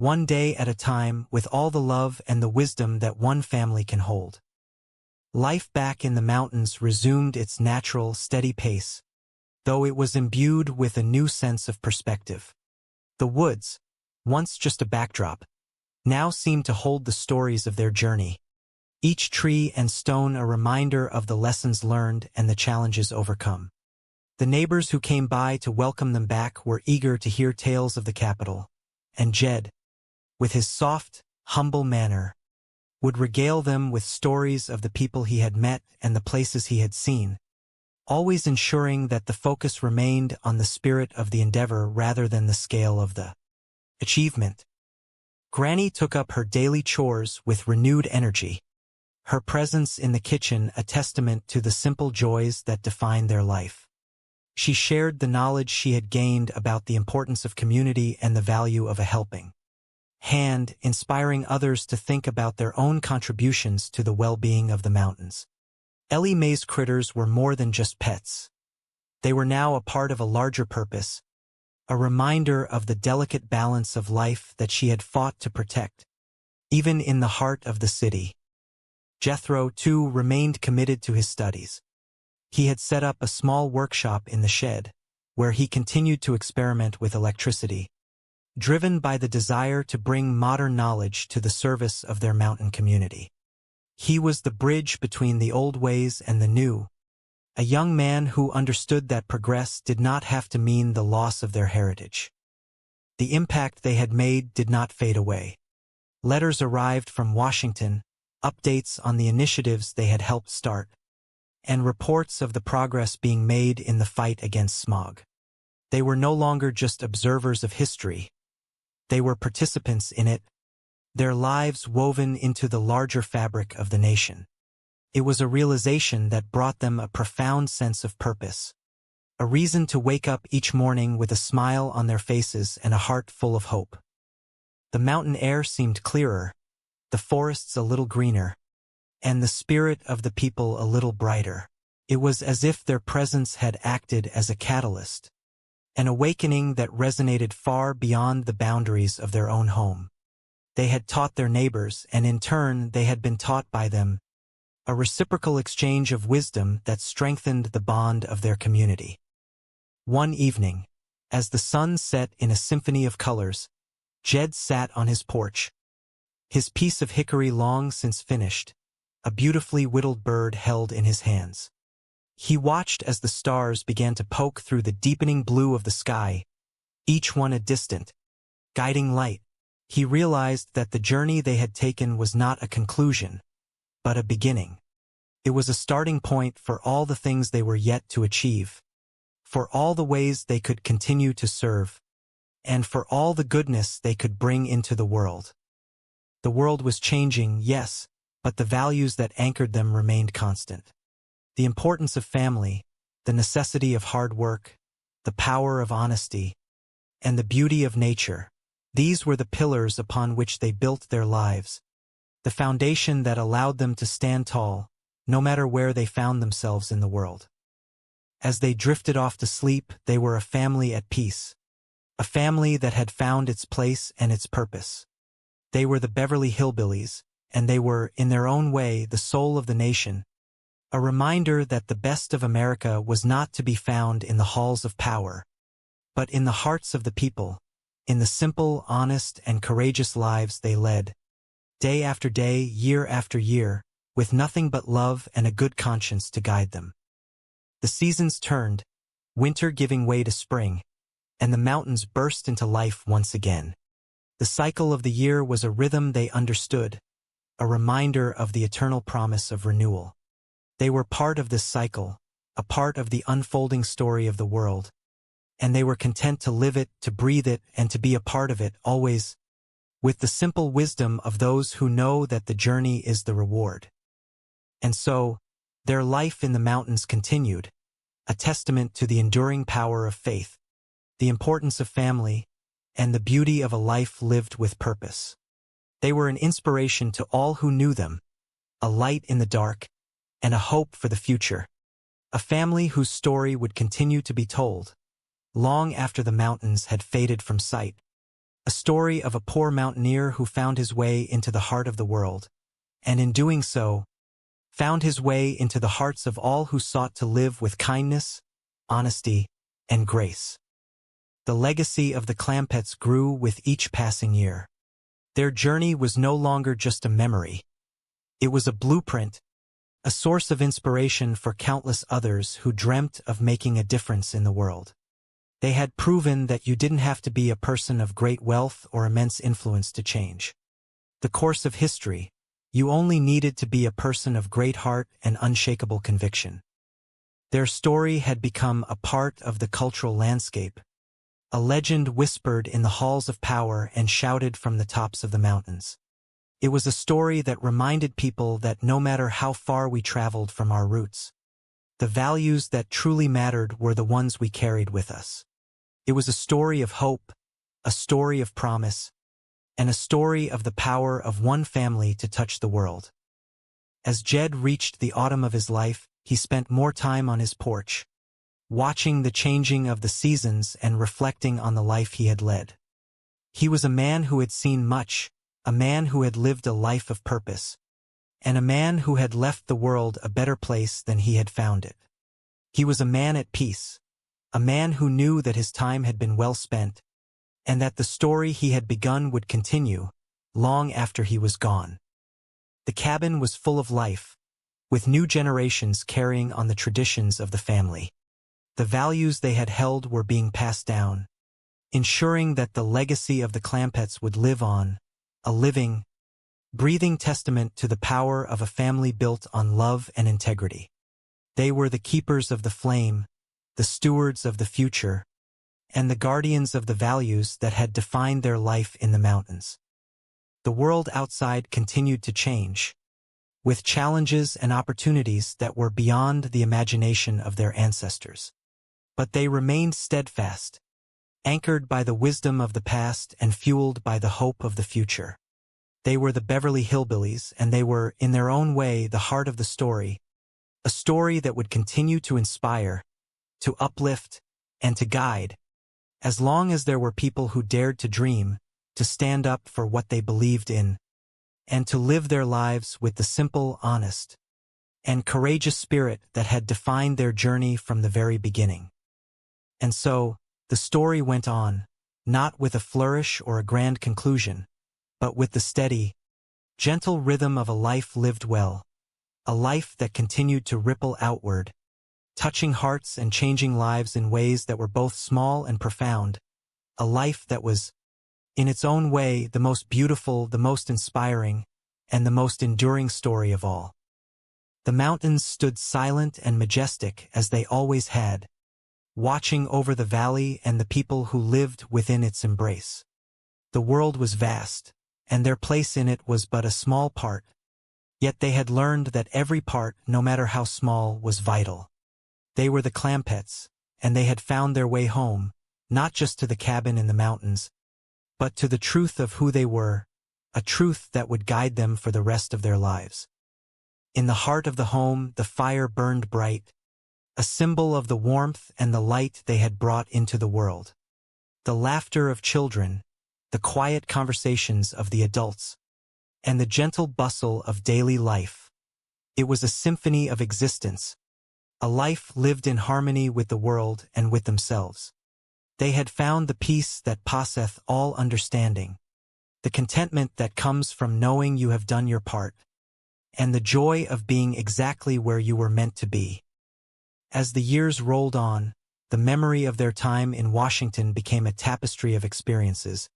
one day at a time with all the love and the wisdom that one family can hold. Life back in the mountains resumed its natural, steady pace, though it was imbued with a new sense of perspective. The woods, once just a backdrop, now seemed to hold the stories of their journey, each tree and stone a reminder of the lessons learned and the challenges overcome. The neighbors who came by to welcome them back were eager to hear tales of the capital, and Jed, with his soft, humble manner, would regale them with stories of the people he had met and the places he had seen, always ensuring that the focus remained on the spirit of the endeavor rather than the scale of the achievement. Granny took up her daily chores with renewed energy, her presence in the kitchen a testament to the simple joys that define their life. She shared the knowledge she had gained about the importance of community and the value of a helping hand, inspiring others to think about their own contributions to the well-being of the mountains. Ellie Mae's critters were more than just pets. They were now a part of a larger purpose, a reminder of the delicate balance of life that she had fought to protect, even in the heart of the city. Jethro, too, remained committed to his studies. He had set up a small workshop in the shed, where he continued to experiment with electricity, driven by the desire to bring modern knowledge to the service of their mountain community. He was the bridge between the old ways and the new, a young man who understood that progress did not have to mean the loss of their heritage. The impact they had made did not fade away. Letters arrived from Washington, updates on the initiatives they had helped start, and reports of the progress being made in the fight against smog. They were no longer just observers of history. They were participants in it, their lives woven into the larger fabric of the nation. It was a realization that brought them a profound sense of purpose, a reason to wake up each morning with a smile on their faces and a heart full of hope. The mountain air seemed clearer, the forests a little greener, and the spirit of the people a little brighter. It was as if their presence had acted as a catalyst, an awakening that resonated far beyond the boundaries of their own home. They had taught their neighbors, and in turn they had been taught by them, a reciprocal exchange of wisdom that strengthened the bond of their community. One evening, as the sun set in a symphony of colors, Jed sat on his porch, his piece of hickory long since finished, a beautifully whittled bird held in his hands. He watched as the stars began to poke through the deepening blue of the sky, each one a distant, guiding light. He realized that the journey they had taken was not a conclusion, but a beginning. It was a starting point for all the things they were yet to achieve, for all the ways they could continue to serve, and for all the goodness they could bring into the world. The world was changing, yes, but the values that anchored them remained constant. The importance of family, the necessity of hard work, the power of honesty, and the beauty of nature. These were the pillars upon which they built their lives, the foundation that allowed them to stand tall, no matter where they found themselves in the world. As they drifted off to sleep, they were a family at peace, a family that had found its place and its purpose. They were the Beverly Hillbillies, and they were, in their own way, the soul of the nation, a reminder that the best of America was not to be found in the halls of power, but in the hearts of the people, in the simple, honest, and courageous lives they led, day after day, year after year, with nothing but love and a good conscience to guide them. The seasons turned, winter giving way to spring, and the mountains burst into life once again. The cycle of the year was a rhythm they understood, a reminder of the eternal promise of renewal. They were part of this cycle, a part of the unfolding story of the world, and they were content to live it, to breathe it, and to be a part of it, always, with the simple wisdom of those who know that the journey is the reward. And so, their life in the mountains continued, a testament to the enduring power of faith, the importance of family, and the beauty of a life lived with purpose. They were an inspiration to all who knew them, a light in the dark, and a hope for the future. A family whose story would continue to be told, long after the mountains had faded from sight. A a story of a poor mountaineer who found his way into the heart of the world, and in doing so, found his way into the hearts of all who sought to live with kindness, honesty, and grace. The legacy of the Clampetts grew with each passing year. Their journey was no longer just a memory. It was a blueprint, a source of inspiration for countless others who dreamt of making a difference in the world. They had proven that you didn't have to be a person of great wealth or immense influence to change the course of history. You only needed to be a person of great heart and unshakable conviction. Their story had become a part of the cultural landscape, a legend whispered in the halls of power and shouted from the tops of the mountains. It was a story that reminded people that no matter how far we traveled from our roots, the values that truly mattered were the ones we carried with us. It was a story of hope, a story of promise, and a story of the power of one family to touch the world. As Jed reached the autumn of his life, he spent more time on his porch, watching the changing of the seasons and reflecting on the life he had led. He was a man who had seen much, a man who had lived a life of purpose, and a man who had left the world a better place than he had found it. He was a man at peace, a man who knew that his time had been well spent, and that the story he had begun would continue, long after he was gone. The cabin was full of life, with new generations carrying on the traditions of the family. The values they had held were being passed down, ensuring that the legacy of the Clampetts would live on, a living, breathing testament to the power of a family built on love and integrity. They were the keepers of the flame, the stewards of the future, and the guardians of the values that had defined their life in the mountains. The world outside continued to change, with challenges and opportunities that were beyond the imagination of their ancestors. But they remained steadfast, anchored by the wisdom of the past and fueled by the hope of the future. They were the Beverly Hillbillies, and they were, in their own way, the heart of the story, a story that would continue to inspire, to uplift, and to guide, as long as there were people who dared to dream, to stand up for what they believed in, and to live their lives with the simple, honest, and courageous spirit that had defined their journey from the very beginning. And so, the story went on, not with a flourish or a grand conclusion, but with the steady, gentle rhythm of a life lived well, a life that continued to ripple outward, touching hearts and changing lives in ways that were both small and profound, a life that was, in its own way, the most beautiful, the most inspiring, and the most enduring story of all. The mountains stood silent and majestic as they always had, watching over the valley and the people who lived within its embrace. The world was vast, and their place in it was but a small part, yet they had learned that every part, no matter how small, was vital. They were the Clampetts, and they had found their way home, not just to the cabin in the mountains, but to the truth of who they were, a truth that would guide them for the rest of their lives. In the heart of the home, the fire burned bright, a symbol of the warmth and the light they had brought into the world. The laughter of children, the quiet conversations of the adults, and the gentle bustle of daily life. It was a symphony of existence, a life lived in harmony with the world and with themselves. They had found the peace that passeth all understanding, the contentment that comes from knowing you have done your part, and the joy of being exactly where you were meant to be. As the years rolled on, the memory of their time in Washington became a tapestry of experiences,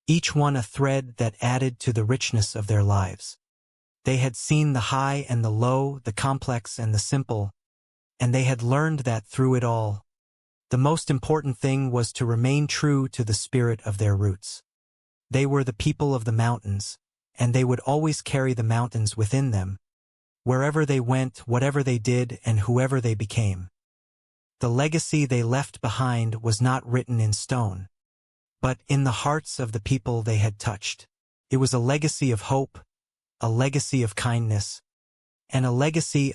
each one a thread that added to the richness of their lives. They had seen the high and the low, the complex and the simple, and they had learned that through it all, the most important thing was to remain true to the spirit of their roots. They were the people of the mountains, and they would always carry the mountains within them, wherever they went, whatever they did, and whoever they became. The legacy they left behind was not written in stone, but in the hearts of the people they had touched. It was a legacy of hope, a legacy of kindness, and a legacy